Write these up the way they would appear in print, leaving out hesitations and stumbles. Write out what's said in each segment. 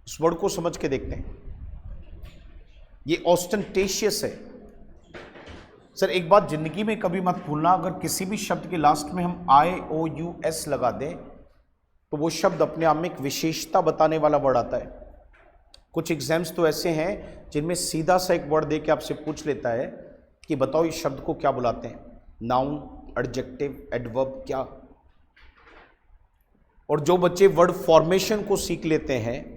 इस वर्ड को समझ के देखते हैं। ये ऑस्टेंटेशियस है। सर एक बात जिंदगी में कभी मत भूलना, अगर किसी भी शब्द के लास्ट में हम IOUS लगा दें तो वो शब्द अपने आप में एक विशेषता बताने वाला वर्ड आता है। कुछ एग्जाम्स तो ऐसे हैं जिनमें सीधा सा एक वर्ड दे के आपसे पूछ लेता है कि बताओ इस शब्द को क्या बुलाते हैं, नाउन, एडजेक्टिव, एडवर्ब, क्या। और जो बच्चे वर्ड फॉर्मेशन को सीख लेते हैं,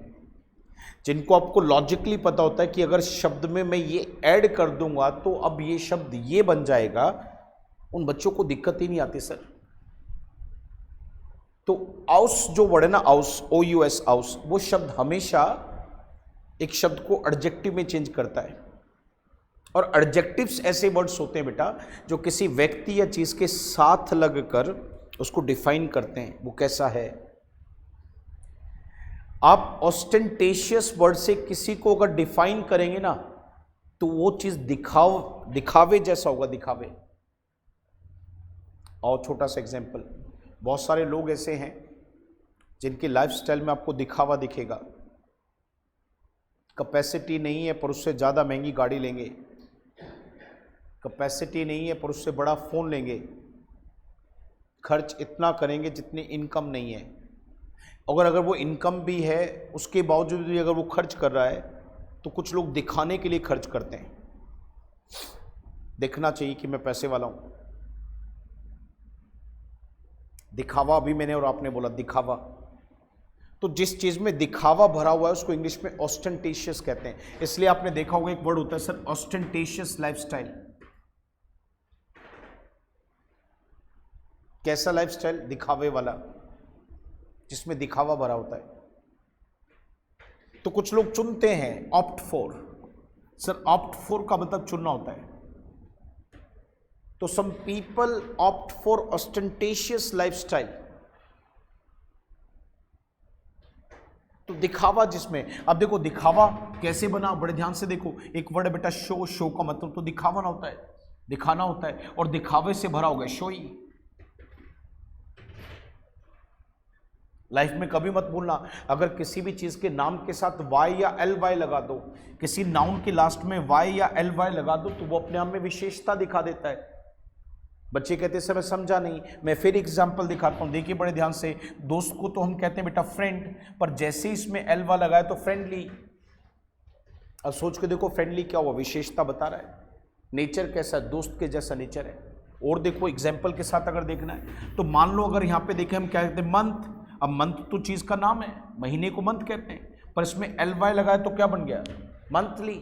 जिनको आपको लॉजिकली पता होता है कि अगर शब्द में मैं ये ऐड कर दूंगा तो अब ये शब्द ये बन जाएगा, उन बच्चों को दिक्कत ही नहीं आती सर। तो आउस जो वर्ड है ना, आउस, OUS, आउस, वो शब्द हमेशा एक शब्द को एडजेक्टिव में चेंज करता है। और एडजेक्टिव्स ऐसे वर्ड्स होते हैं बेटा जो किसी व्यक्ति या चीज के साथ लगकर उसको डिफाइन करते हैं, वो कैसा है। आप ऑस्टेंटेशियस वर्ड से किसी को अगर डिफाइन करेंगे ना तो वो चीज दिखावे जैसा होगा, दिखावे। और छोटा सा एग्जांपल, बहुत सारे लोग ऐसे हैं जिनके लाइफस्टाइल में आपको दिखावा दिखेगा। कैपेसिटी नहीं है पर उससे ज़्यादा महंगी गाड़ी लेंगे, कैपेसिटी नहीं है पर उससे बड़ा फ़ोन लेंगे, खर्च इतना करेंगे जितनी इनकम नहीं है। अगर वो इनकम भी है उसके बावजूद भी अगर वो खर्च कर रहा है तो कुछ लोग दिखाने के लिए खर्च करते हैं, दिखना चाहिए कि मैं पैसे वाला हूँ। दिखावा, अभी मैंने और आपने बोला दिखावा, तो जिस चीज में दिखावा भरा हुआ है उसको इंग्लिश में ऑस्टेंटेशियस कहते हैं। इसलिए आपने देखा होगा एक वर्ड होता है सर, ऑस्टेंटेशियस लाइफस्टाइल। कैसा लाइफस्टाइल? दिखावे वाला, जिसमें दिखावा भरा होता है। तो कुछ लोग चुनते हैं opt for. Sir opt for का मतलब चुनना होता है। तो some people opt for ostentatious lifestyle, तो दिखावा जिसमें, अब देखो दिखावा कैसे बना, बड़े ध्यान से देखो। एक वर्ड है बेटा शो, शो का मतलब तो दिखावा ना होता है, दिखाना होता है, और दिखावे से भरा होगा शोई। लाइफ में कभी मत भूलना, अगर किसी भी चीज के नाम के साथ Y या LY लगा दो, किसी नाउन के लास्ट में Y या LY लगा दो तो वो अपने आप में विशेषता दिखा देता है। बच्चे कहते सर मैं समझा नहीं, मैं फिर एग्जाम्पल दिखाता हूं, देखिए बड़े ध्यान से। दोस्त को तो हम कहते हैं बेटा फ्रेंड, पर जैसे इसमें LY लगाए तो फ्रेंडली। अब सोच के देखो फ्रेंडली क्या हुआ, विशेषता बता रहा है, नेचर कैसा है, दोस्त के जैसा नेचर है। और देखो एग्जाम्पल के साथ अगर देखना है तो मान लो अगर यहाँ पे देखें हम क्या कहते हैं, मंथ। अब मंथ तो चीज का नाम है, महीने को मंथ कहते हैं, पर इसमें LY लगाए तो क्या बन गया, मंथली।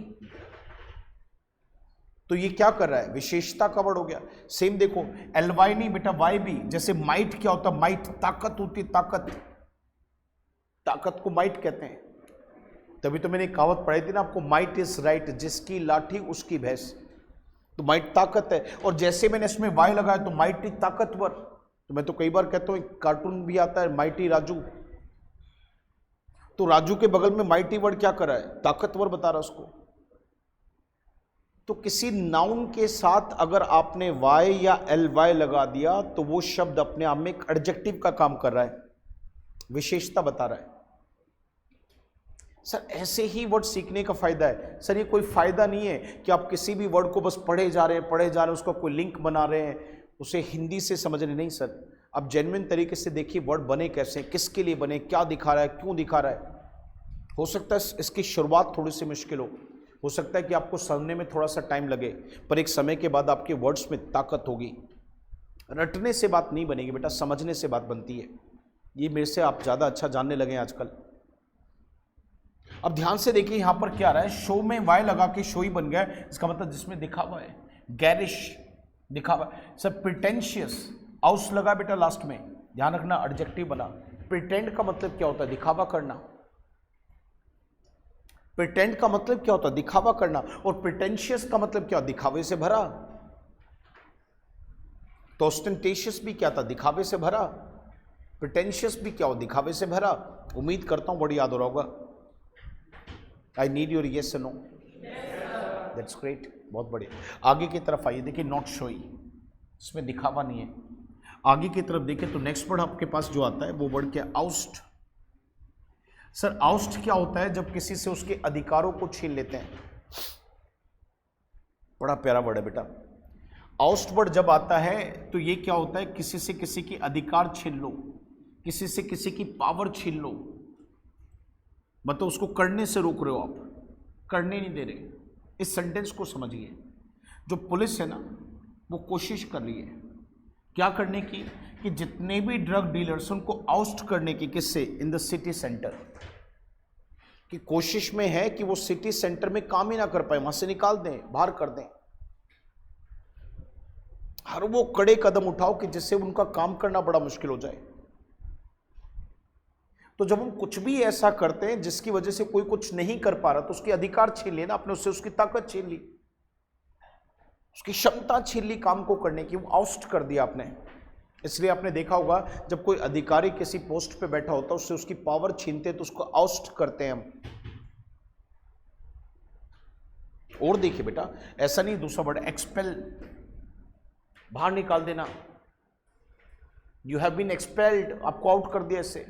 तो ये क्या कर रहा है, विशेषता का वर्ड हो गया। सेम देखो LY नहीं बेटा Y भी। जैसे माइट क्या होता है, माइट ताकत होती है, ताकत, ताकत को माइट कहते हैं। तभी तो मैंने कहावत पढ़ाई थी ना आपको, माइट इज राइट, जिसकी लाठी उसकी भैंस। तो माइट ताकत है, और जैसे मैंने इसमें Y लगाया तो माइटी ताकतवर। तो मैं तो कई बार कहता हूं एक कार्टून भी आता है माइटी राजू, तो राजू के बगल में माइटी वर्ड क्या कर रहा है, ताकतवर बता रहा उसको। तो किसी नाउन के साथ अगर आपने Y या LY लगा दिया तो वो शब्द अपने आप में एक एडजेक्टिव का काम कर रहा है, विशेषता बता रहा है। सर ऐसे ही वर्ड सीखने का फायदा है। सर ये कोई फायदा नहीं है कि आप किसी भी वर्ड को बस पढ़े जा रहे हैं, उसका कोई लिंक बना रहे हैं, उसे हिंदी से समझ रहे नहीं। सर आप जेन्युइन तरीके से देखिए वर्ड बने कैसे, किसके लिए बने, क्या दिखा रहा है, क्यों दिखा रहा है। हो सकता है इसकी शुरुआत थोड़ी सी मुश्किल हो सकता है कि आपको समझने में थोड़ा सा टाइम लगे, पर एक समय के बाद आपके वर्ड्स में ताकत होगी। रटने से बात नहीं बनेगी बेटा, समझने से बात बनती है। ये मेरे से आप ज़्यादा अच्छा जानने लगे आजकल। अब ध्यान से देखिए यहाँ पर क्या आ रहा है, शो में Y लगा के शो ही बन गया, इसका मतलब जिसमें दिखावा है, गैरिश, दिखावा। सर प्रिटेंशियस, आउस लगा बेटा लास्ट में, ध्यान रखना एडजेक्टिव बना। प्रिटेंड का मतलब क्या होता है, दिखावा करना। प्रिटेंड का मतलब क्या होता है, दिखावा करना। और प्रिटेंशियस का मतलब क्या, दिखावे से भरा। तो ऑस्टेंटेशियस भी क्या था, दिखावे से भरा। प्रिटेंशियस भी क्या हो, दिखावे से भरा। उम्मीद करता हूं बड़ी याद हो रहा होगा। I need your yes no, that's great, बहुत बढ़िया। आगे की तरफ आइए, देखिए नॉट शोई, इसमें दिखावा नहीं है। आगे की तरफ देखें तो नेक्स्ट वर्ड आपके पास जो आता है वो वर्ड क्या है, आउस्ट। सर आउस्ट क्या होता है? जब किसी से उसके अधिकारों को छीन लेते हैं। बड़ा प्यारा वर्ड है बेटा। आउस्ट वर्ड जब आता है तो ये क्या होता है? किसी से किसी की अधिकार छीन लो, किसी से किसी की पावर छीन लो, मतलब उसको करने से रोक रहे हो, आप करने नहीं दे रहे। इस सेंटेंस को समझिए। जो पुलिस है ना, वो कोशिश कर रही है क्या करने की, कि जितने भी ड्रग डीलर्स उनको आउस्ट करने की। किससे? इन द सिटी सेंटर की कोशिश में है कि वो सिटी सेंटर में काम ही ना कर पाए, वहां से निकाल दें, बाहर कर दें। हर वो कड़े कदम उठाओ कि जिससे उनका काम करना बड़ा मुश्किल हो जाए। तो जब हम कुछ भी ऐसा करते हैं जिसकी वजह से कोई कुछ नहीं कर पा रहा, तो उसके अधिकार छीन लिए ना आपने, उससे उसकी ताकत छीन ली, उसकी क्षमता छीन ली काम को करने की, वो आउस्ट कर दिया आपने। इसलिए आपने देखा होगा जब कोई अधिकारी किसी पोस्ट पे बैठा होता है, उससे उसकी पावर छीनते तो उसको आउस्ट करते हैं हम। और देखिए बेटा, ऐसा नहीं, दूसरा वर्ड एक्सपेल, बाहर निकाल देना। यू हैव बीन एक्सपेल्ड, आपको आउट कर दिया ऐसे।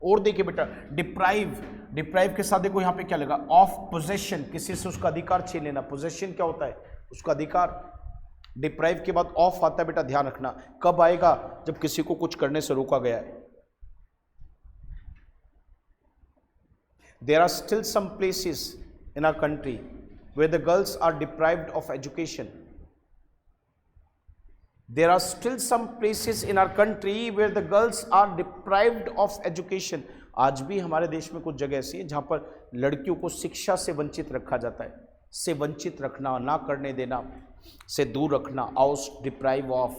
और देखिए बेटा, डिप्राइव, डिप्राइव के साथ देखो यहां पे क्या लगा? ऑफ पोजेशन, किसी से उसका अधिकार छीन लेना। पोजेशन क्या होता है? उसका अधिकार। डिप्राइव के बाद ऑफ आता है बेटा, ध्यान रखना। कब आएगा? जब किसी को कुछ करने से रोका गया है। There are still some places in our country where the girls are deprived of education. There are still some places in our country where the girls are deprived of education. आज भी हमारे देश में कुछ जगह ऐसी है जहां पर लड़कियों को शिक्षा से वंचित रखा जाता है। से वंचित रखना, ना करने देना, से दूर रखना, oust, deprive of,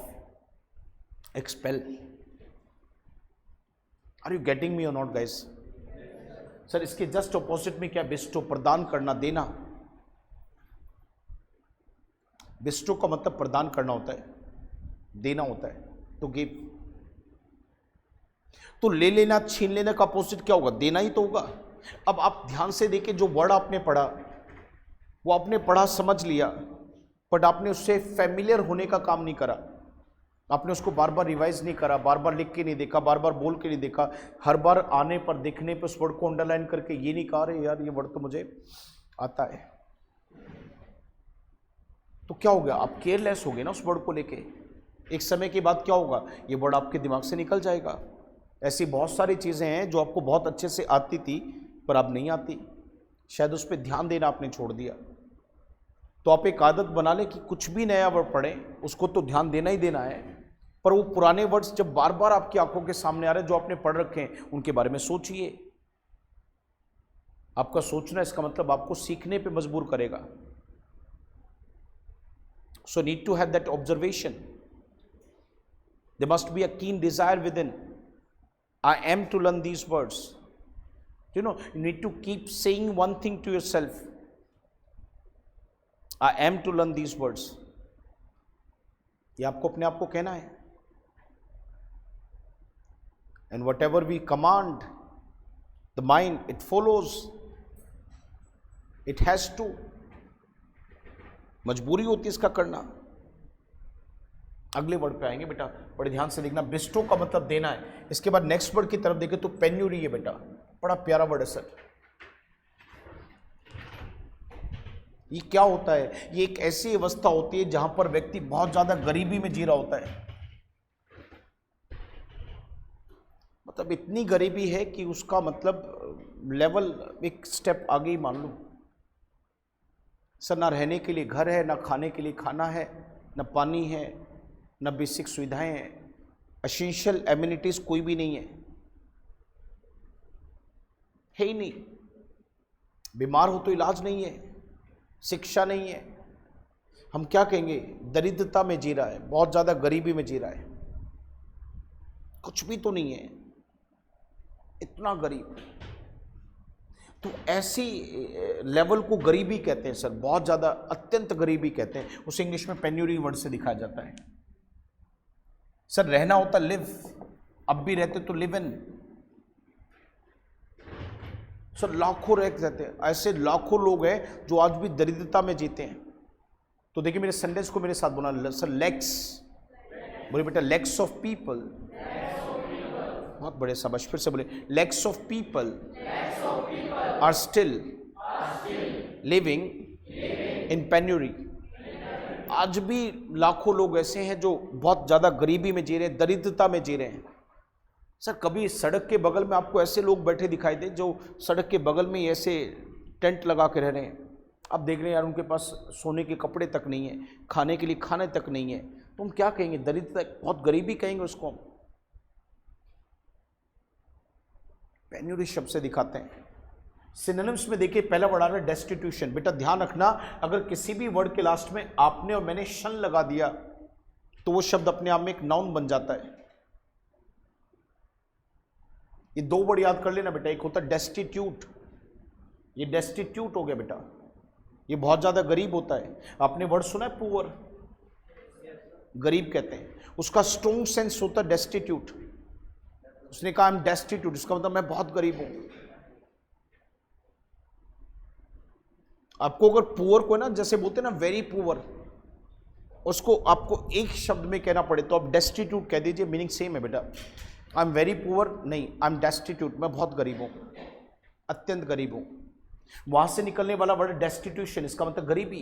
expel. Are you getting me or not guys? Sir इसके जस्ट ऑपोजिट में क्या? बिस्टो, प्रदान करना, देना। बिस्टो का मतलब प्रदान करना होता है, देना होता है, तो गिव। तो ले लेना, छीन लेने का अपोजिट क्या होगा? देना ही तो होगा। अब आप ध्यान से देखिए, जो वर्ड आपने पढ़ा वो आपने पढ़ा, समझ लिया, बट आपने उससे फैमिलियर होने का काम नहीं करा। आपने उसको बार बार रिवाइज नहीं करा, बार बार लिख के नहीं देखा, बार बार बोल के नहीं देखा। हर बार आने पर, देखने पर उस वर्ड को अंडरलाइन करके ये नहीं कहा, अरे यार ये वर्ड तो मुझे आता है। तो क्या हो गया? आप केयरलेस हो गए ना उस वर्ड को लेके। एक समय के बाद क्या होगा? ये वर्ड आपके दिमाग से निकल जाएगा। ऐसी बहुत सारी चीज़ें हैं जो आपको बहुत अच्छे से आती थी पर अब नहीं आती, शायद उस पर ध्यान देना आपने छोड़ दिया। तो आप एक आदत बना लें कि कुछ भी नया वर्ड पढ़ें उसको तो ध्यान देना ही देना है, पर वो पुराने वर्ड्स जब बार बार आपकी आंखों के सामने आ रहे हैं जो आपने पढ़ रखे हैं, उनके बारे में सोचिए। आपका सोचना इसका मतलब आपको सीखने पे मजबूर करेगा। So need to have that observation. There must be a keen desire within. I am to learn these words. You know, you need to keep saying one thing to yourself. I am to learn these words. ये आपको अपने आप को कहना है। And whatever we command the mind, it follows. It has to. मजबूरी होती है इसका करना। अगले वर्ड पे आएंगे बेटा, बड़े ध्यान से देखना। बिस्टो का मतलब देना है। इसके बाद नेक्स्ट वर्ड की तरफ देखें तो पेन्यूरी है बेटा, बड़ा प्यारा वर्ड है सर। ये क्या होता है? ये एक ऐसी अवस्था होती है जहां पर व्यक्ति बहुत ज्यादा गरीबी में जी रहा होता है। मतलब इतनी गरीबी है कि उसका मतलब लेवल एक स्टेप आगे ही मान लो। सर ना रहने के लिए घर है, ना खाने के लिए खाना है, ना पानी है, ना बेसिक सुविधाएं हैं, एसेंशियल एमिनिटीज कोई भी नहीं है ही नहीं। बीमार हो तो इलाज नहीं है, शिक्षा नहीं है। हम क्या कहेंगे? दरिद्रता में जी रहा है, बहुत ज़्यादा गरीबी में जी रहा है, कुछ भी तो नहीं है, इतना गरीब। तो ऐसी लेवल को गरीबी कहते हैं सर, बहुत ज़्यादा, अत्यंत गरीबी कहते हैं। उसे इंग्लिश में पेन्यूरी वर्ड से दिखाया जाता है। सर रहना होता लिव, अब भी रहते तो लिव इन। सर लाखों रहते हैं, ऐसे लाखों लोग हैं जो आज भी दरिद्रता में जीते हैं। तो देखिए मेरे सेंटेंस को मेरे साथ बोला सर, लेक्स, बोले बेटा लेक्स ऑफ पीपल, बहुत बड़े शाबाश, फिर से बोले lakhs of people are still living in penury. आज भी लाखों लोग ऐसे हैं जो बहुत ज्यादा गरीबी में जी रहे हैं, दरिद्रता में जी रहे हैं। सर कभी सड़क के बगल में आपको ऐसे लोग बैठे दिखाई दे जो सड़क के बगल में ही ऐसे टेंट लगा के रह रहे हैं? आप देख रहे हैं यार उनके पास सोने के कपड़े तक नहीं है, खाने के लिए खाने तक नहीं है, तो हम क्या कहेंगे? दरिद्रता, बहुत गरीबी कहेंगे उसको हम। पेन्यूरी शब्द से दिखाते हैं। सिनोनिम्स में देखिए पहला वर्ड आ रहा है डेस्टिट्यूशन। बेटा ध्यान रखना, अगर किसी भी वर्ड के लास्ट में आपने और मैंने शन लगा दिया तो वो शब्द अपने आप में एक नाउन बन जाता है। ये दो वर्ड याद कर लेना बेटा, एक होता है डेस्टिट्यूट, ये डेस्टिट्यूट हो गया बेटा, ये बहुत ज्यादा गरीब होता है। आपने वर्ड सुना है पुअर, गरीब कहते हैं, उसका स्ट्रॉन्ग सेंस होता है डेस्टिट्यूट। उसने कहा आई एम डेस्टिट्यूट, इसका मतलब मैं बहुत गरीब हूं। आपको अगर पुअर को ना जैसे बोलते हैं ना वेरी पुअर, उसको आपको एक शब्द में कहना पड़े तो आप डेस्टिट्यूट कह दीजिए, मीनिंग सेम है बेटा। आई एम वेरी पुअर नहीं, आई एम डेस्टिट्यूट, मैं बहुत गरीब हूं, अत्यंत गरीब हूं। वहां से निकलने वाला वर्ड डेस्टिट्यूशन, इसका मतलब गरीबी।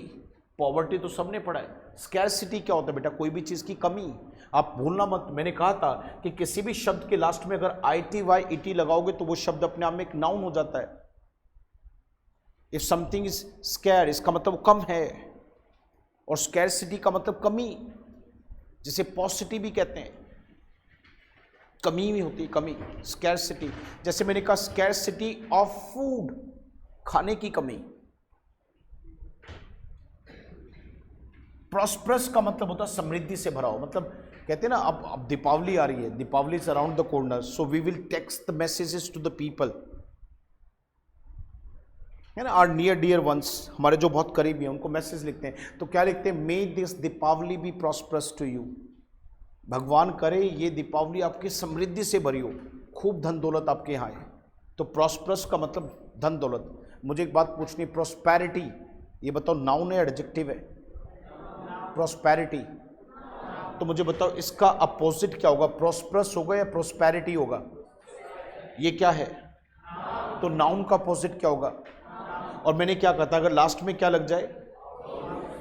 पॉवर्टी तो सबने पढ़ा है। स्कैरसिटी क्या होता है बेटा? कोई भी चीज की कमी। आप भूलना मत, मैंने कहा था कि किसी भी शब्द के लास्ट में अगर ITY लगाओगे तो वो शब्द अपने आप में एक नाउन हो जाता है। इफ समथिंग इज स्कैर, इसका मतलब वो कम है, और स्कैरसिटी का मतलब कमी, जिसे पॉसिटी भी कहते हैं, कमी भी होती है, कमी, स्कैरसिटी। जैसे मैंने कहा स्कैरसिटी ऑफ फूड, खाने की कमी। प्रॉस्परस का मतलब होता है समृद्धि से भरा हो। मतलब कहते हैं ना, अब दीपावली आ रही है, Deepavali is around the corner, so we will text the messages to the people, है ना, आर नियर डियर वंस, हमारे जो बहुत करीबी हैं उनको मैसेज लिखते हैं। तो क्या लिखते हैं? May this Deepawali be prosperous to you. भगवान करे ये दीपावली आपकी समृद्धि से भरी हो, खूब धन दौलत आपके यहाँ है। तो प्रॉस्परस का मतलब धन दौलत। मुझे एक बात पूछनी, प्रोस्पैरिटी ये बताओ नाउन है एडजेक्टिव है? प्रोस्पैरिटी। तो मुझे बताओ इसका अपोजिट क्या होगा? प्रॉस्परस होगा या प्रोस्पैरिटी होगा? ये क्या है? तो नाउन का अपोजिट क्या होगा? और मैंने क्या कहा था, अगर लास्ट में क्या लग जाए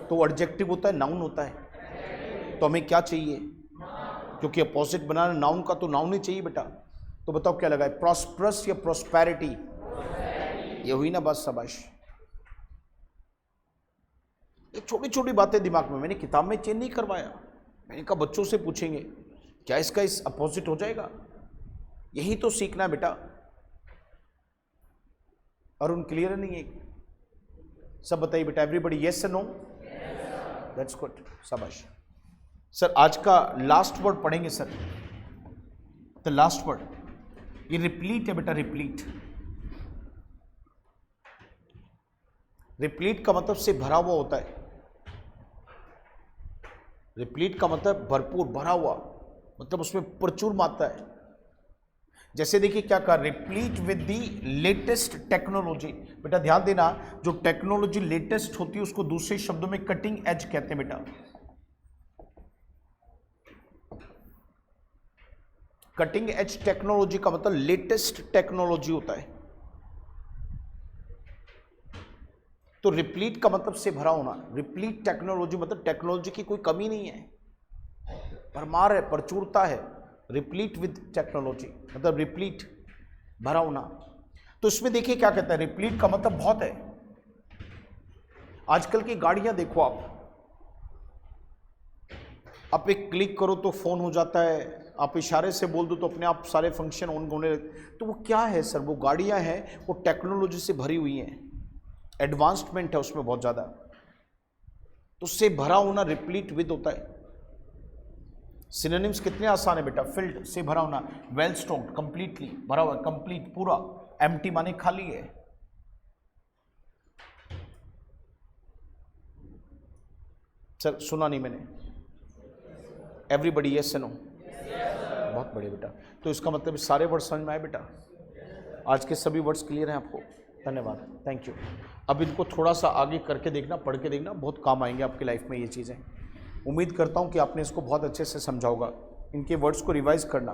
तो एडजेक्टिव होता है, नाउन होता है। तो हमें क्या चाहिए? क्योंकि अपोजिट बनाना नाउन का, तो नाउन ही चाहिए बेटा। तो बताओ क्या लगा है, प्रॉस्परस या प्रोस्पैरिटी? ये हुई ना बात, शाबाश। ये छोटी छोटी बातें दिमाग में, मैंने किताब में चेंज नहीं करवाया। मैंने कहा बच्चों से पूछेंगे क्या इसका इस अपोजिट हो जाएगा, यही तो सीखना है बेटा। अरुण क्लियर नहीं है? सब बताइए बेटा, everybody yes no? That's good, शाबाश। सर आज का लास्ट वर्ड पढ़ेंगे सर, द लास्ट वर्ड, ये रिप्लीट है बेटा, रिप्लीट। रिप्लीट का मतलब से भरा हुआ होता है। रिप्लीट का मतलब भरपूर, भरा हुआ, मतलब उसमें प्रचुर मात्रा है। जैसे देखिए क्या कहा, replete with the latest technology. बेटा ध्यान देना, जो टेक्नोलॉजी लेटेस्ट होती है उसको दूसरे शब्दों में कटिंग एज कहते हैं बेटा। कटिंग एज टेक्नोलॉजी का मतलब लेटेस्ट टेक्नोलॉजी होता है। तो रिप्लीट का मतलब से भरा होना। रिप्लीट टेक्नोलॉजी मतलब टेक्नोलॉजी की कोई कमी नहीं है, भरमार है, प्रचुरता है। रिप्लीट विद टेक्नोलॉजी मतलब रिप्लीट, भरा होना। तो इसमें देखिए क्या कहता है, रिप्लीट का मतलब बहुत है। आजकल की गाड़ियां देखो आप एक क्लिक करो तो फोन हो जाता है, आप इशारे से बोल दो तो अपने आप सारे फंक्शन ऑन होने। तो वो क्या है सर? वो गाड़ियां हैं, वो टेक्नोलॉजी से भरी हुई हैं, एडवांसमेंट है उसमें बहुत ज्यादा। तो उससे भरा होना रिप्लीट विद होता है। सिनोनिम्स कितने आसान है बेटा, फिल्ड से भरा होना, वेल स्टॉक्ड, कंप्लीटली भरा हुआ, कंप्लीट पूरा, एम्प्टी माने खाली है। सर सुना नहीं मैंने, एवरीबडी यस नो? बहुत बढ़िया बेटा। तो इसका मतलब सारे वर्ड समझ में आए बेटा? आज के सभी वर्ड्स क्लियर हैं आपको? धन्यवाद, थैंक यू। अब इनको थोड़ा सा आगे करके देखना, पढ़ के देखना, बहुत काम आएंगे आपकी लाइफ में ये चीज़ें। उम्मीद करता हूँ कि आपने इसको बहुत अच्छे से समझा होगा। इनके वर्ड्स को रिवाइज करना।